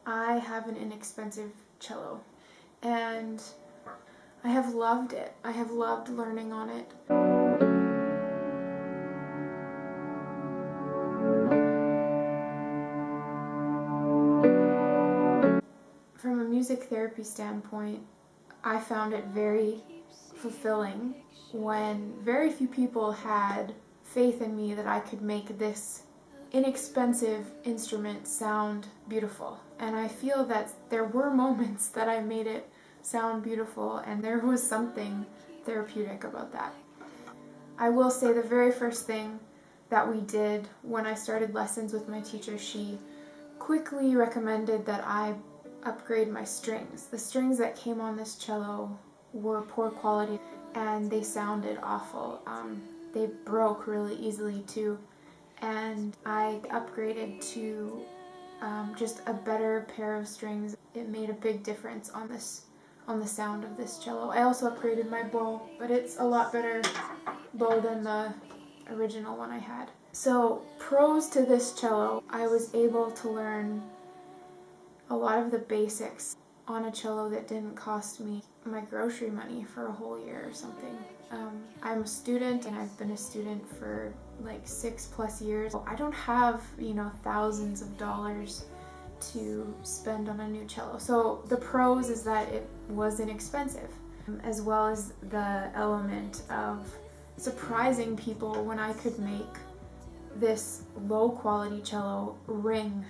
I have an inexpensive cello, and I have loved it. I have loved learning on it. From a music therapy standpoint, I found it very fulfilling when very few people had faith in me that I could make this inexpensive instrument sound beautiful. And I feel that there were moments that I made it sound beautiful, and there was something therapeutic about that. I will say the very first thing that we did when I started lessons with my teacher, she quickly recommended that I upgrade my strings. The strings that came on this cello were poor quality and they sounded awful. They broke really easily too, and I upgraded to just a better pair of strings. It made a big difference on the sound of this cello. I also upgraded my bow, but it's a lot better bow than the original one I had. So pros to this cello, I was able to learn a lot of the basics on a cello that didn't cost me my grocery money for a whole year or something. I'm a student, and I've been a student for like 6+ years. I don't have, thousands of dollars to spend on a new cello. So the pros is that it was inexpensive, as well as the element of surprising people when I could make this low quality cello ring.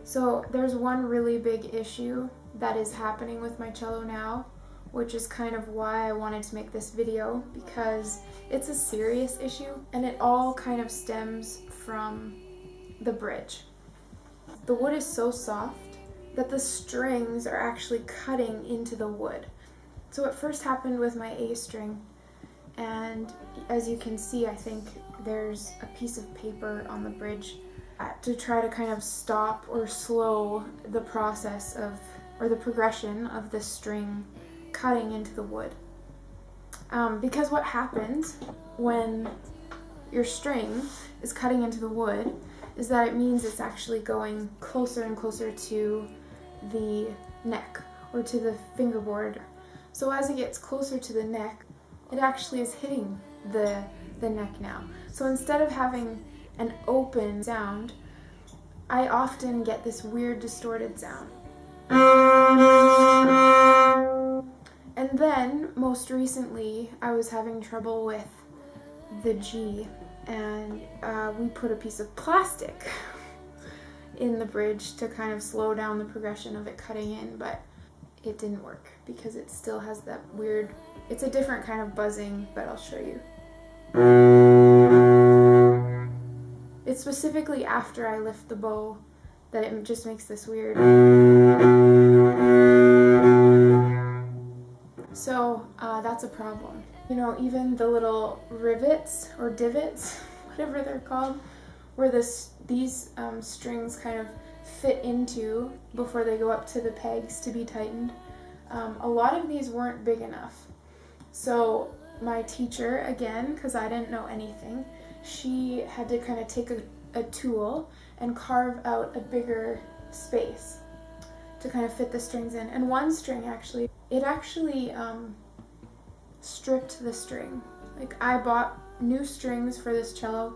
So there's one really big issue that is happening with my cello now, which is kind of why I wanted to make this video, because it's a serious issue and it all kind of stems from the bridge. The wood is so soft that the strings are actually cutting into the wood. So it first happened with my A string, and as you can see, I think there's a piece of paper on the bridge to try to kind of stop or slow the process of, or the progression of the string cutting into the wood. Because what happens when your string is cutting into the wood is that it means it's actually going closer and closer to the neck or to the fingerboard. So as it gets closer to the neck, it actually is hitting the neck now. So instead of having an open sound, I often get this weird distorted sound. And then, most recently, I was having trouble with the G, and we put a piece of plastic in the bridge to kind of slow down the progression of it cutting in, but it didn't work because it still has that weird, it's a different kind of buzzing, but I'll show you. It's specifically after I lift the bow that it just makes this weird. So that's a problem. Even the little rivets or divots, whatever they're called, where these strings kind of fit into before they go up to the pegs to be tightened, a lot of these weren't big enough. So my teacher, again, because I didn't know anything, she had to kind of take a tool and carve out a bigger space to kind of fit the strings in. And one string actually, stripped the string. Like, I bought new strings for this cello.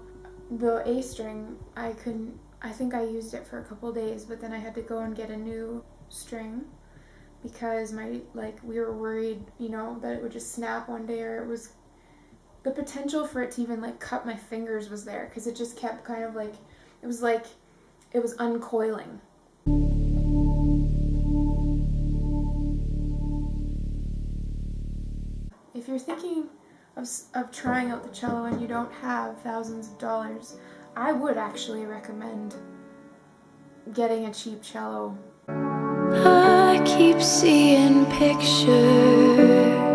The A string, I think I used it for a couple days, but then I had to go and get a new string because we were worried, that it would just snap one day, or the potential for it to even cut my fingers was there, because it just kept kind of it was uncoiling. If you're thinking of trying out the cello and you don't have thousands of dollars, I would actually recommend getting a cheap cello. I keep seeing pictures